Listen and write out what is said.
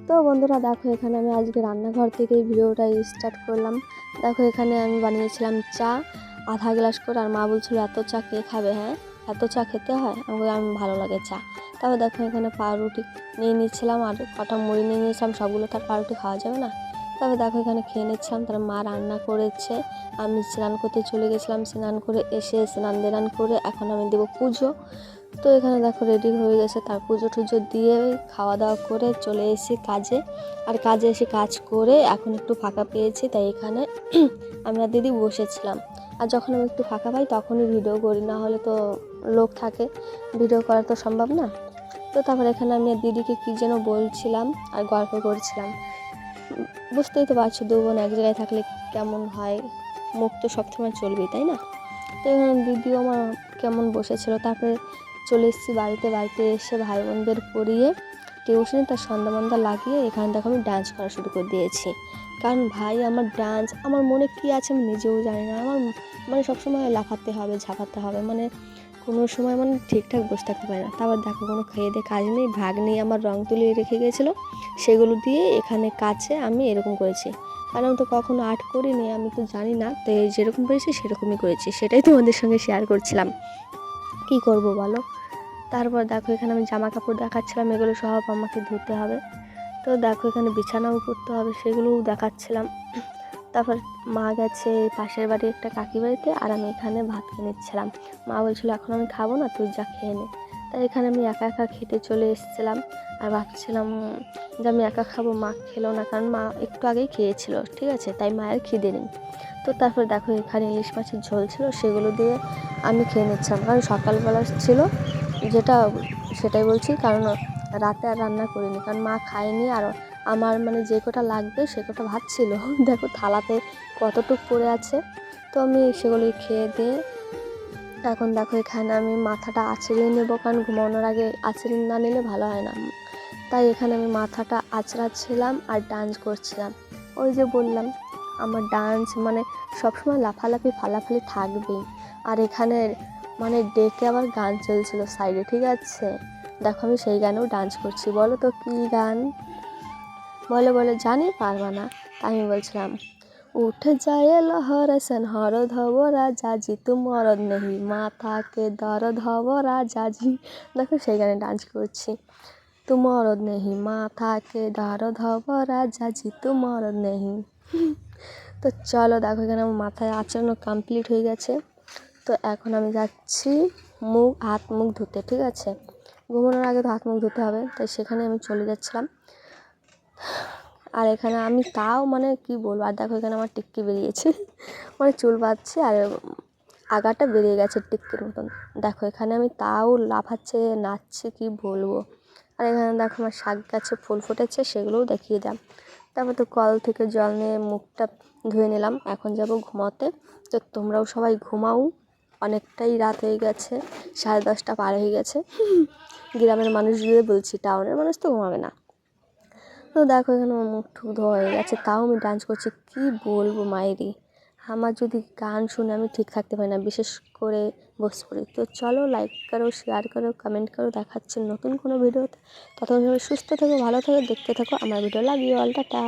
তো বন্ধুরা দেখো এখানে আমি আজকে রান্নাঘর থেকেই ভিডিওটা স্টার্ট করলাম। দেখো এখানে আমি বানিয়েছিলাম চা আধা গ্লাস করে, আর মা বলছিল এত চা কে খাবে, হ্যাঁ এত চা খেতে হয়, আমি ভালো লাগে চা। তারপর দেখো এখানে পাউরুটি নিয়ে নিচ্ছিলাম আর কটা মুড়ি নিয়ে নিয়েছিলাম, সবগুলো তার পাউরুটি খাওয়া যাবে না। তবে দেখো এখানে খেয়ে নিচ্ছিলাম, তার মা রান্না করেছে, আমি স্নান করতে চলে গেছিলাম, স্নান করে এসে স্নান দেনান করে এখন আমি দেবো পুজো। তো এখানে দেখো রেডি হয়ে গেছে, তার পুজো টুজো দিয়ে খাওয়া দাওয়া করে চলে এসেছি কাজে। আর কাজে এসে কাজ করে এখন একটু ফাঁকা পেয়েছি, তাই এখানে আমি আর দিদি বসেছিলাম। আর যখন আমি একটু ফাঁকা পাই তখনই ভিডিও করি, না হলে তো লোক থাকে, ভিডিও করা তো সম্ভব না। তো তারপর এখানে আমি আর দিদিকে কী যেন বলছিলাম আর গল্প করছিলাম। বুঝতেই তো পারছো দু বোন এক জায়গায় থাকলে কেমন হয়, মুখ তো সবসময় চলবেই, তাই না? তো এখানে দিদিও আমার কেমন বসেছিল। তারপরে চলে এসেছি বাড়িতে এসে ভাই বোনদের পড়িয়ে টিউশনে তার সন্ধ্যা লাগিয়ে এখানে দেখো আমি ডান্স করা শুরু করে দিয়েছি। কারণ ভাই আমার ডান্স, আমার মনে কী আছে আমি নিজেও জানি না, আমার সবসময় লাফাতে হবে ঝাঁপাতে হবে, কোনো সময় ঠিকঠাক বসে থাকতে পারে না। তারপর দেখো কোনো খেয়ে দিয়ে কাজ নেই, ভাগ নেই, আমার রং তুলিয়ে রেখে গিয়েছিলো, সেগুলো দিয়ে এখানে কাছে আমি এরকম করেছি। কারণ আমি তো কখনো আর্ট করিনি, আমি তো জানি না, তো যেরকম পেরেছি সেরকমই করেছি, সেটাই তোমাদের সঙ্গে শেয়ার করছিলাম। কি করব বলো। তারপর দেখো এখানে আমি জামা কাপড় দেখাচ্ছিলাম, এগুলো সব আমাকে ধুতে হবে। তো দেখো এখানে বিছানাও করতে হবে, সেগুলোও দেখাচ্ছিলাম। তারপর মা গেছে পাশের বাড়ি একটা কাকি বাড়িতে, আর আমি এখানে ভাত খেয়ে নিচ্ছিলাম। মা বলছিল এখন আমি খাবো না, তুই যা খেয়ে নে। তাই এখানে আমি একা খেতে চলে এসেছিলাম। আর ভাবছিলাম যে আমি একা খাবো, মা খেলো না, কারণ মা একটু আগেই খেয়েছিল, ঠিক আছে, তাই মায়ের খিদে নেই। তো তারপর দেখো এখানে ইলিশ মাছের ঝোল ছিল, সেগুলো দিয়ে আমি খেয়ে নিচ্ছিলাম, কারণ সকালবেলা ছিল যেটা, সেটাই বলছি, কারণ রাতে আর রান্না করিনি, কারণ মা খায়নি। আর আমার যে কটা লাগবে সে কটা ভাত ছিল দেখো থালাতে কতটুক পড়ে আছে। তো আমি সেগুলোই খেয়ে দিয়ে এখন দেখো এখানে আমি মাথাটা আঁচড়িয়ে নেবো, কারণ ঘুমানোর আগে আঁচড়িয়ে না নিলে ভালো হয় না। তাই এখানে আমি মাথাটা আঁচড়াচ্ছিলাম আর ডান্স করছিলাম। ওই যে বললাম আমার ডান্স সবসময় লাফালাফি ফালাফালি থাকবেই। আর এখানে ডেকে আবার গান চলছিল সাইডে, ঠিক আছে, দেখো আমি সেই গানেও ডান্স করছি। বলো তো কী গান? বলে জানি পারবা না। আমি বলছিলাম উঠ যায় লহর সনহর ধব রাজাজি তুম মরদ নেহি মাথাকে দরদ হব রাজাজি। দেখো সেই গানে ডান্স করছি, তুম মরদ নেহি মাথাকে দরদ হব রাজাজি তুম মরদ নেহি। তো চলো দেখো এখানে আমার মাথায় আঁচড়ানো কমপ্লিট হয়ে গেছে। তো এখন আমি যাচ্ছি হাত মুখ ধুতে, ঠিক আছে, ঘুমানোর আগে তো হাত মুখ ধুতে হবে, তাই সেখানে আমি চলে যাচ্ছিলাম। আর এখানে আমি তাও কি বলবো, আর দেখো এখানে আমার টিক্কি বেরিয়েছে চুল বাঁধছে আর আগাটা বেরিয়ে গেছে টিক্কির মতন। দেখো এখানে আমি তাও লাফাচ্ছে নাচছে, কি বলবো। আর এখানে দেখো আমার শাক গাছে ফুল ফুটেছে, সেগুলোও দেখিয়ে দাম। তারপর তো কল থেকে জল নিয়ে মুখটা ধুয়ে নিলাম, এখন যাব ঘুমাতে। তো তোমরাও সবাই ঘুমাও, অনেকটাই রাত হয়ে গেছে, 10:30 পার হয়ে গেছে। গ্রামের মানুষদের বলছি, টাউনের মানুষ তো ঘুমাবে না। তো দেখো এখানে আমার মুখ ঠুক ধোয়া হয়ে গেছে, তাও আমি ডান্স করছি, কি বলবো মায়েরই। আমার যদি গান শুনে আমি ঠিক থাকতে পারি না, বিশেষ করে ভোজপুরি। তো চলো লাইক করো, শেয়ার করো, কমেন্ট করো, দেখাচ্ছে নতুন কোনো ভিডিওতে। ততক্ষণ সুস্থ থেকো, ভালো থেকো, দেখতে থাকো আমার ভিডিও। Love you all, tata.